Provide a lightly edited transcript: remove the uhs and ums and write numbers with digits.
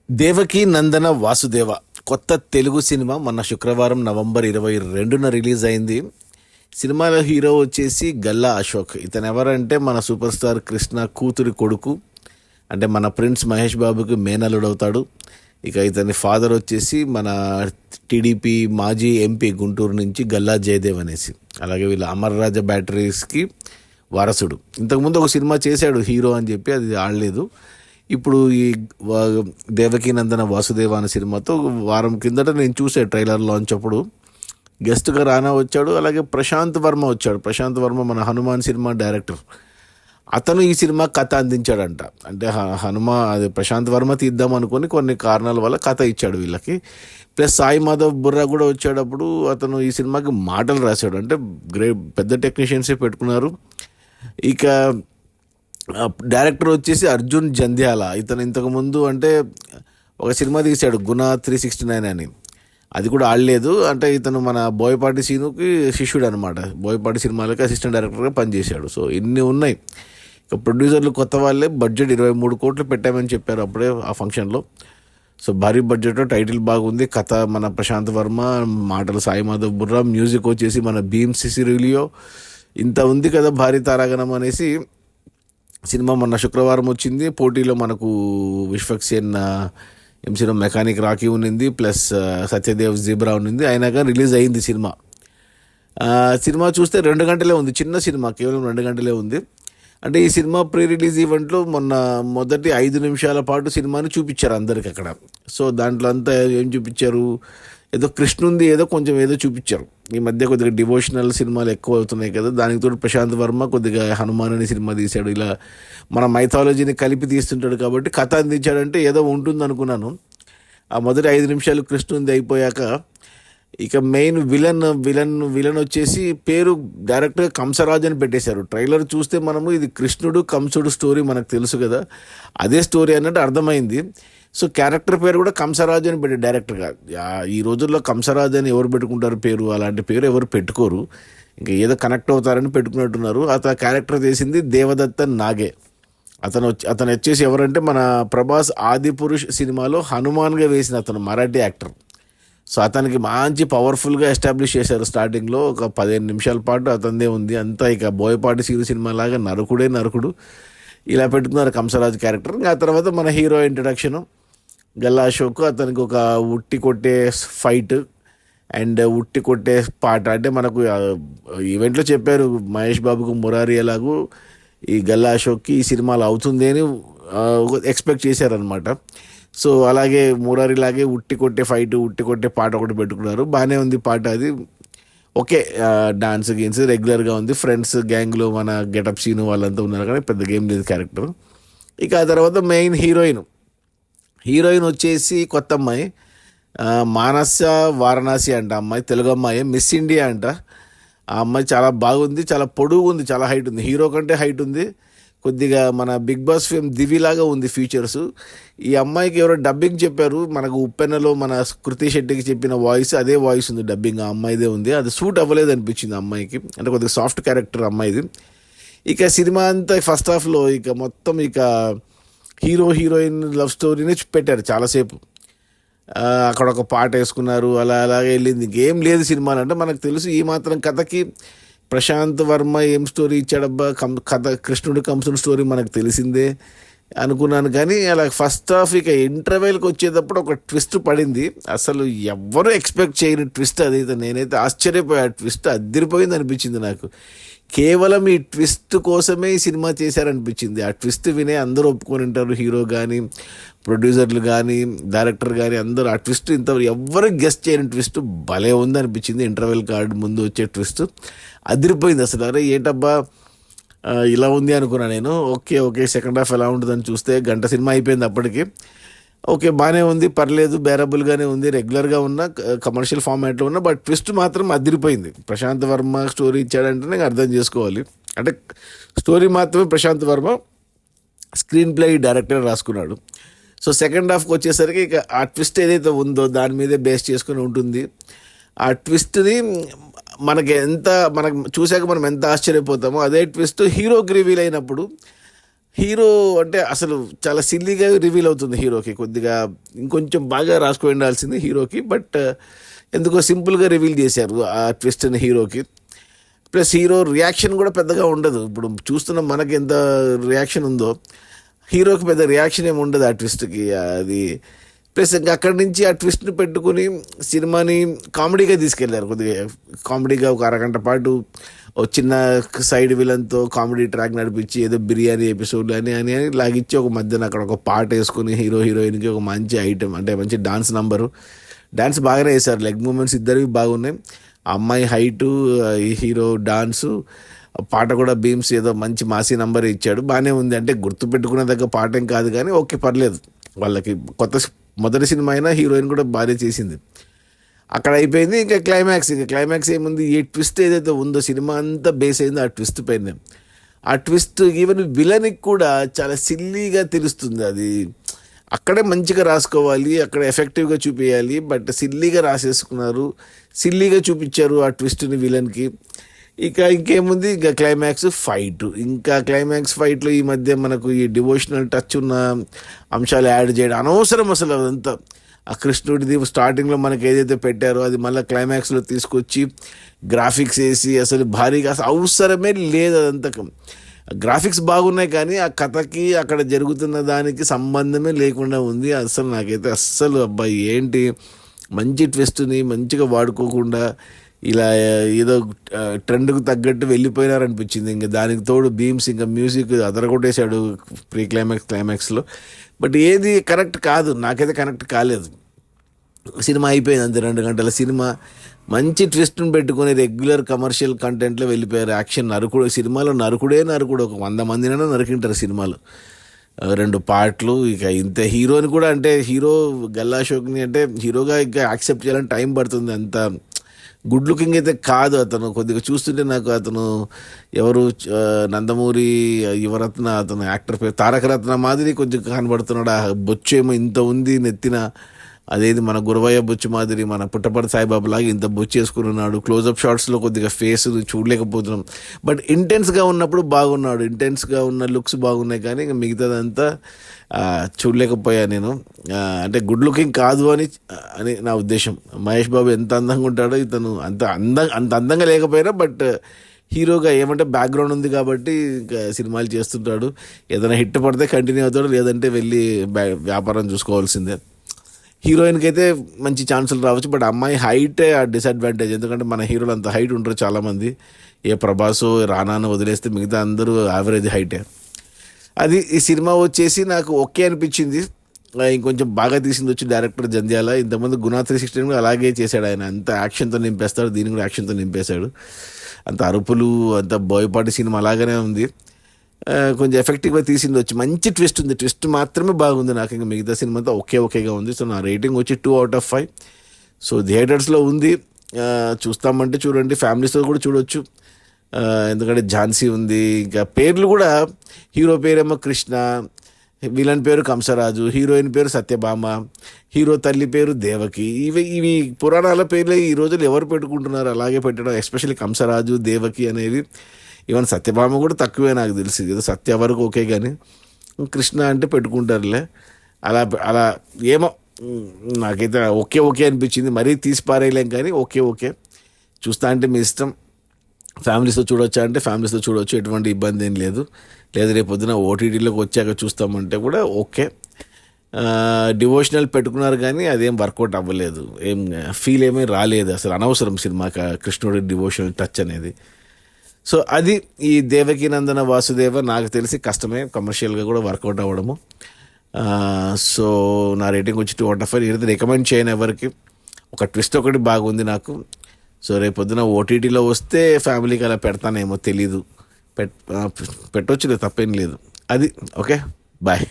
దేవకీ నందన వాసుదేవ కొత్త తెలుగు సినిమా మొన్న శుక్రవారం నవంబర్ 22న రిలీజ్ అయింది. సినిమాలో హీరో వచ్చేసి గల్లా అశోక్. ఇతను ఎవరంటే మన సూపర్ స్టార్ కృష్ణ కూతురి కొడుకు, అంటే మన ప్రిన్స్ మహేష్ బాబుకి మేనల్లుడవుతాడు. ఇక ఇతని ఫాదర్ వచ్చేసి మన టీడీపీ మాజీ ఎంపీ గుంటూరు నుంచి గల్లా జయదేవ్ అనేసి. అలాగే వీళ్ళ అమర్ రాజా బ్యాటరీస్కి వారసుడు. ఇంతకుముందు ఒక సినిమా చేశాడు హీరో అని చెప్పి, అది ఆడలేదు. ఇప్పుడు ఈ దేవకీనందన వాసుదేవ అనే సినిమాతో వారం కిందట నేను చూసే ట్రైలర్ లాంచ్ అప్పుడు గెస్ట్గా రానా వచ్చాడు. అలాగే ప్రశాంత్ వర్మ వచ్చాడు. ప్రశాంత్ వర్మ మన హనుమాన్ సినిమా డైరెక్టర్. అతను ఈ సినిమా కథ అందించాడంట. అంటే అది ప్రశాంత్ వర్మ తీద్దాం అనుకొని కొన్ని కారణాల వల్ల కథ ఇచ్చాడు వీళ్ళకి. ప్లస్ సాయి మాధవ్ బుర్రా కూడా వచ్చేటప్పుడు అతను ఈ సినిమాకి మాటలు రాశాడు. అంటే పెద్ద టెక్నీషియన్సే పెట్టుకున్నారు. ఇక డైరెక్టర్ వచ్చేసి అర్జున్ జంధ్యాల. ఇతను ఇంతకుముందు అంటే ఒక సినిమా తీశాడు గుణ 369 అని, అది కూడా ఆడలేదు. అంటే ఇతను మన బోయపాటి సీనుకి శిష్యుడు అనమాట. బోయపాటి సినిమాలకి అసిస్టెంట్ డైరెక్టర్గా పనిచేశాడు. సో ఇన్ని ఉన్నాయి. ఇక ప్రొడ్యూసర్లు కొత్త వాళ్ళే. బడ్జెట్ 23 కోట్లు పెట్టామని చెప్పారు అప్పుడే ఆ ఫంక్షన్లో. సో భారీ బడ్జెట్లో టైటిల్ బాగుంది. కథ మన ప్రశాంత్ వర్మ, మాటలు సాయి మాధవ్ బుర్రా, మ్యూజిక్ వచ్చేసి మన భీమ్ సిసిరిలియో. ఇంత ఉంది కదా భారీ తారాగణం అనేసి సినిమా మొన్న శుక్రవారం వచ్చింది. పోటీలో మనకు విశ్వక్సేన్ ఎంసీలో మెకానిక్ రాకీ ఉన్నింది, ప్లస్ సత్యదేవ్ జీబ్రా ఉన్నింది. అయినాక రిలీజ్ అయింది సినిమా. సినిమా చూస్తే 2 గంటలే ఉంది. చిన్న సినిమా, కేవలం 2 గంటలే ఉంది. అంటే ఈ సినిమా ప్రీ రిలీజ్ ఈవెంట్లో మొన్న మొదటి 5 నిమిషాల పాటు సినిమాని చూపించారు అందరికి అక్కడ. సో దాంట్లో అంతా ఏం చూపించారు, ఏదో కృష్ణుంది ఏదో కొంచెం ఏదో చూపించారు. ఈ మధ్య కొద్దిగా డివోషనల్ సినిమాలు ఎక్కువ అవుతున్నాయి కదా, దానికి తోడు ప్రశాంత్ వర్మ కొద్దిగా హనుమాన్ అనే సినిమా తీశాడు. ఇలా మన మైథాలజీని కలిపి తీస్తుంటాడు కాబట్టి కథ అందించాడంటే ఏదో ఉంటుంది అనుకున్నాను. ఆ మొదటి 5 నిమిషాలు కృష్ణుంది అయిపోయాక ఇక మెయిన్ విలన్ వచ్చేసి పేరు డైరెక్ట్గా కంసరాజు అని పెట్టేశారు. ట్రైలర్ చూస్తే మనము ఇది కృష్ణుడు కంసుడు స్టోరీ మనకు తెలుసు కదా, అదే స్టోరీ అన్నట్టు అర్థమైంది. సో క్యారెక్టర్ పేరు కూడా కంసరాజు అని పెట్టారు డైరెక్టర్గా. ఈ రోజుల్లో కంసరాజు అని ఎవరు పెట్టుకుంటారు పేరు? అలాంటి పేరు ఎవరు పెట్టుకోరు. ఇంకా ఏదో కనెక్ట్ అవుతారని పెట్టుకున్నట్టున్నారు. అతను క్యారెక్టర్ చేసింది దేవదత్త నాగే. అతను వచ్చేసి ఎవరంటే మన ప్రభాస్ ఆదిపురుష్ సినిమాలో హనుమాన్గా వేసిన అతను మరాఠీ యాక్టర్. సో అతనికి మంచి పవర్ఫుల్గా ఎస్టాబ్లిష్ చేశారు. స్టార్టింగ్లో ఒక 15 నిమిషాల పాటు అతనిదే ఉంది అంతా. ఇక బోయపాటి సినిమా లాగా నరుకుడు ఇలా పెట్టుకున్నారు కంసరాజు క్యారెక్టర్. ఆ తర్వాత మన హీరో ఇంట్రడక్షను గల్లా అశోక్. అతనికి ఒక ఉట్టి కొట్టే ఫైట్ అండ్ ఉట్టి కొట్టే పాట. అంటే మనకు ఈవెంట్లో చెప్పారు మహేష్ బాబుకు మురారి ఎలాగూ ఈ గల్లా అశోక్కి ఈ సినిమాలో అవుతుంది అని ఎక్స్పెక్ట్ చేశారనమాట. సో అలాగే మురారిలాగే ఉట్టి కొట్టే ఫైట్, ఉట్టి కొట్టే పాట ఒకటి పెట్టుకున్నారు. బాగానే ఉంది పాట. అది ఓకే, డాన్స్ గేమ్స్ రెగ్యులర్గా ఉంది. ఫ్రెండ్స్ గ్యాంగ్లో మన గెటప్ సీను వాళ్ళంతా ఉన్నారు కానీ పెద్ద గేమ్ లేదు క్యారెక్టర్. ఇక ఆ తర్వాత మెయిన్ హీరోయిన్ వచ్చేసి కొత్త అమ్మాయి, మానస వారణాసి అంట. అమ్మాయి తెలుగు అమ్మాయి, మిస్ ఇండియా అంట. ఆ అమ్మాయి చాలా బాగుంది, చాలా పొడుగు ఉంది, చాలా హైట్ ఉంది. హీరో కంటే హైట్ ఉంది. కొద్దిగా మన బిగ్ బాస్ ఫేమ్ దివిలాగా ఉంది ఫీచర్స్. ఈ అమ్మాయికి ఎవరో డబ్బింగ్ చెప్పారు. మనకు ఉప్పెన్నలో మన కృతి శెట్టికి చెప్పిన వాయిస్ అదే వాయిస్ ఉంది డబ్బింగ్, ఆ అమ్మాయిదే ఉంది. అది సూట్ అవ్వలేదు అనిపించింది అమ్మాయికి. అంటే కొద్దిగా సాఫ్ట్ క్యారెక్టర్ అమ్మాయిది. ఇక సినిమా అంతా ఫస్ట్ హాఫ్లో ఇక మొత్తం ఇక హీరోయిన్ లవ్ స్టోరీని పెట్టారు చాలాసేపు. అక్కడ ఒక పాట వేసుకున్నారు, అలాగే వెళ్ళింది. ఇంకేం లేదు సినిమాలు. అంటే మనకు తెలుసు ఈ మాత్రం కథకి ప్రశాంత్ వర్మ ఏం స్టోరీ ఇచ్చాడబ్బా, కథ కృష్ణుడు కంసుడు స్టోరీ మనకు తెలిసిందే అనుకున్నాను. కానీ అలా ఫస్ట్ హాఫ్ ఇక ఇంటర్వెల్కి వచ్చేటప్పుడు ఒక ట్విస్ట్ పడింది. అసలు ఎవ్వరూ ఎక్స్పెక్ట్ చేయని ట్విస్ట్ అది. నేనైతే ఆశ్చర్యపోయా. ట్విస్ట్ అదిరిపోయింది అనిపించింది నాకు. కేవలం ఈ ట్విస్ట్ కోసమే ఈ సినిమా చేశారనిపించింది. ఆ ట్విస్ట్ వినే అందరూ ఒప్పుకొని ఉంటారు, హీరో కానీ ప్రొడ్యూసర్లు కానీ డైరెక్టర్ కానీ అందరూ. ఆ ట్విస్ట్ ఎవ్వరు గెస్ట్ చేయని ట్విస్ట్ భలే ఉంది అనిపించింది. ఇంటర్వెల్ కార్డు ముందు వచ్చే ట్విస్ట్ అదిరిపోయింది అసలు. అరే ఏంటబ్బా ఇలా ఉంది అనుకున్నా నేను. ఓకే సెకండ్ హాఫ్ ఎలా ఉంటుందని చూస్తే గంట సినిమా అయిపోయింది అప్పటికి. ఓకే బాగానే ఉంది, పర్లేదు, బేరబుల్గానే ఉంది, రెగ్యులర్గా ఉన్న కమర్షియల్ ఫార్మాట్లో ఉన్న. బట్ ట్విస్ట్ మాత్రం అదిరిపోయింది. ప్రశాంత్ వర్మ స్టోరీ ఇచ్చాడంటే నేను అర్థం చేసుకోవాలి. అంటే స్టోరీ మాత్రమే Prashanth Varma, screenplay director రాసుకున్నాడు. సో సెకండ్ హాఫ్కి వచ్చేసరికి ఇక ఆ ట్విస్ట్ ఏదైతే ఉందో దాని మీదే బేస్ చేసుకుని ఉంటుంది. ఆ ట్విస్ట్ని మనకు చూసాక మనం ఎంత ఆశ్చర్యపోతామో అదే ట్విస్ట్ హీరోకి రివీల్ అయినప్పుడు హీరో అంటే అసలు చాలా సిల్లీగా రివీల్ అవుతుంది హీరోకి. కొద్దిగా ఇంకొంచెం బాగా రాసుకొని ఉండాల్సింది హీరోకి, బట్ ఎందుకో సింపుల్గా రివీల్ చేశారు ఆ ట్విస్ట్ని హీరోకి. ప్లస్ హీరో రియాక్షన్ కూడా పెద్దగా ఉండదు. ఇప్పుడు చూస్తున్న మనకి ఎంత రియాక్షన్ ఉందో హీరోకి పెద్ద రియాక్షన్ ఏమి ఉండదు ఆ ట్విస్ట్కి. అది ప్లస్ ఇంకా అక్కడి నుంచి ఆ ట్విస్ట్ని పెట్టుకుని సినిమాని కామెడీగా తీసుకెళ్లారు. కొద్దిగా కామెడీగా ఒక అరగంట పాటు ఒక చిన్న సైడ్ విలన్తో కామెడీ ట్రాక్ నడిపించి ఏదో బిర్యానీ ఎపిసోడ్ అని అని అని లాగిచ్చి ఒక మధ్యన అక్కడ ఒక పాట వేసుకుని హీరో హీరోయిన్కి ఒక మంచి ఐటమ్ అంటే మంచి డాన్స్ నంబరు. డాన్స్ బాగానే వేశారు, లెగ్ మూమెంట్స్ ఇద్దరివి బాగున్నాయి. ఆ అమ్మాయి హైటు, ఈ హీరో డాన్సు, పాట కూడా బీమ్స్ ఏదో మంచి మాసీ నంబర్ ఇచ్చాడు, బాగానే ఉంది. అంటే గుర్తు పెట్టుకునే దగ్గర పాట ఏం కాదు కానీ ఓకే పర్లేదు. వాళ్ళకి మొదటి సినిమా అయినా హీరోయిన్ కూడా బాగానే చేసింది. అక్కడ అయిపోయింది. ఇంకా క్లైమాక్స్ ఏముంది, ఏ ట్విస్ట్ ఏదైతే ఉందో సినిమా అంతా బేస్ అయిందో ఆ ట్విస్ట్ పైన. ఆ ట్విస్ట్ ఈవెన్ విలన్కి కూడా చాలా సిల్లీగా తెలుస్తుంది. అది అక్కడే మంచిగా రాసుకోవాలి, అక్కడ ఎఫెక్టివ్గా చూపించాలి, బట్ సిల్లీగా రాసేసుకున్నారు, సిల్లీగా చూపించారు ఆ ట్విస్ట్ని విలన్కి. ఇంకేముంది, ఇంకా క్లైమాక్స్ ఫైట్లో ఈ మధ్య మనకు ఈ డివోషనల్ టచ్ ఉన్న అంశాలు యాడ్ చేయడం అనవసరం అసలు. అదంతా ఆ కృష్ణుడిది స్టార్టింగ్లో మనకి ఏదైతే పెట్టారో అది మళ్ళీ క్లైమాక్స్లో తీసుకొచ్చి గ్రాఫిక్స్ వేసి అసలు భారీగా అసలు అవసరమే లేదు. అదంతా గ్రాఫిక్స్ బాగున్నాయి కానీ ఆ కథకి అక్కడ జరుగుతున్న దానికి సంబంధమే లేకుండా ఉంది. అసలు నాకైతే అస్సలు అబ్బాయి ఏంటి మంచి ట్విస్ట్ని మంచిగా వాడుకోకుండా ఇలా ఏదో ట్రెండ్కు తగ్గట్టు వెళ్ళిపోయినారనిపించింది. ఇంకా దానికి తోడు బీమ్స్ ఇంకా మ్యూజిక్ అదరగొట్టేశాడు క్లైమాక్స్లో. బట్ ఏది కరెక్ట్ కాదు, నాకైతే కనెక్ట్ కాలేదు. సినిమా అయిపోయింది అంతే, 2 గంటల సినిమా. మంచి ట్విస్ట్ని పెట్టుకుని రెగ్యులర్ కమర్షియల్ కంటెంట్లో వెళ్ళిపోయారు. యాక్షన్ సినిమాలో నరుకుడే ఒక 100 మందినైనా నరికింటారు సినిమాలో. 2 పాటలు ఇక ఇంత హీరోని కూడా అంటే హీరో గల్లా అశోక్ని అంటే హీరోగా ఇంకా యాక్సెప్ట్ చేయాలని టైం పడుతుంది. అంత గుడ్ లుకింగ్ అయితే కాదు అతను. కొద్దిగా చూస్తుంటే నాకు అతను ఎవరు నందమూరి యువరత్న అతను యాక్టర్ పేరు తారక రత్న మాదిరి కొంచెం కనబడుతున్నాడు. ఆ బొచ్చు ఏమో ఇంత ఉంది నెత్తిన, అదేది మన గురవయ్య బొచ్చు మాదిరి, మన పుట్టపర్తి సాయిబాబు లాగా ఇంత బొచ్చు వేసుకుని ఉన్నాడు. క్లోజప్ షాట్స్లో కొద్దిగా ఫేస్ చూడలేకపోతున్నాం. బట్ ఇంటెన్స్గా ఉన్నప్పుడు బాగున్నాడు, ఇంటెన్స్గా ఉన్న లుక్స్ బాగున్నాయి కానీ ఇంకా మిగతాదంతా చూడలేకపోయా నేను. అంటే గుడ్ లుకింగ్ కాదు అని నా ఉద్దేశం. మహేష్ బాబు ఎంత అందంగా ఉంటాడో ఇతను అంత అందంగా లేకపోయినా బట్ హీరోగా ఏమంటే బ్యాక్గ్రౌండ్ ఉంది కాబట్టి ఇంకా సినిమాలు చేస్తుంటాడు. ఏదైనా హిట్ పడితే కంటిన్యూ అవుతాడు, లేదంటే వెళ్ళి వ్యాపారం చూసుకోవాల్సిందే. హీరోయిన్కి అయితే మంచి ఛాన్సులు రావచ్చు, బట్ అమ్మాయి హైటే ఆ డిసడ్వాంటేజ్. ఎందుకంటే మన హీరోలు అంత హైట్ ఉంటారు చాలామంది. ఏ ప్రభాసు రానాను వదిలేస్తే మిగతా అందరూ యావరేజ్ హైటే. అది ఈ సినిమా వచ్చేసి నాకు ఓకే అనిపించింది. ఇంకొంచెం బాగా తీసింది వచ్చి డైరెక్టర్ జంధ్యాల. ఇంతకుముందు గుణా 360 కూడా అలాగే చేశాడు ఆయన. అంత యాక్షన్తో నింపేస్తాడు, దీన్ని కూడా యాక్షన్తో నింపేశాడు. అంత అరుపులు, అంత బోయపాటి సినిమా అలాగనే ఉంది. కొంచెం ఎఫెక్టివ్గా తీసింది వచ్చి మంచి ట్విస్ట్ ఉంది. ట్విస్ట్ మాత్రమే బాగుంది నాకు. ఇంకా మిగతా సినిమా అంతా ఓకేగా ఉంది. సో నా రేటింగ్ వచ్చి 2/5. సో థియేటర్స్లో ఉంది, చూస్తామంటే చూడండి, ఫ్యామిలీస్తో కూడా చూడొచ్చు. ఎందుకంటే ఝాన్సీ ఉంది. ఇంకా పేర్లు కూడా హీరో పేరేమో కృష్ణ, విలన్ పేరు కంసరాజు, హీరోయిన్ పేరు సత్యభామ, హీరో తల్లి పేరు దేవకి. ఇవి పురాణాల పేర్లు ఈ రోజులు ఎవరు పెట్టుకుంటున్నారు అలాగే పెట్టడం, ఎస్పెషల్లీ కంసరాజు దేవకి అనేది. ఈవెన్ సత్యభామ కూడా తక్కువే నాకు తెలిసి, ఏదో సత్య వరకు ఓకే కానీ కృష్ణ అంటే పెట్టుకుంటారులే. అలా ఏమో నాకైతే ఓకే అనిపించింది. మరీ తీసి పారేయలేం కానీ ఓకే చూస్తా అంటే మీ ఇష్టం. ఫ్యామిలీస్తో చూడొచ్చా అంటే ఫ్యామిలీస్తో చూడొచ్చు, ఎటువంటి ఇబ్బంది ఏం లేదు. రేపు పొద్దున ఓటీటీలోకి వచ్చాక చూస్తామంటే కూడా ఓకే. డివోషనల్ పెట్టుకున్నారు కానీ అదేం వర్కౌట్ అవ్వలేదు, ఏం ఫీల్ ఏమీ రాలేదు. అసలు అనవసరం సినిమాకి కృష్ణుడి డివోషనల్ టచ్ అనేది. సో అది ఈ దేవకీ నందన వాసుదేవ నాకు తెలిసి కష్టమే కమర్షియల్గా కూడా వర్కౌట్ అవ్వడము. సో నా రేటింగ్ వచ్చి 2/5. ఇది రికమెండ్ చేయను ఎవరికి. ఒక ట్విస్ట్ ఒకటి బాగుంది నాకు. సో రేపు పొద్దున ఓటీటీలో వస్తే ఫ్యామిలీకి అలా పెడతానేమో తెలీదు, పెట్టొచ్చు, తప్పేం లేదు. అది ఓకే, బాయ్.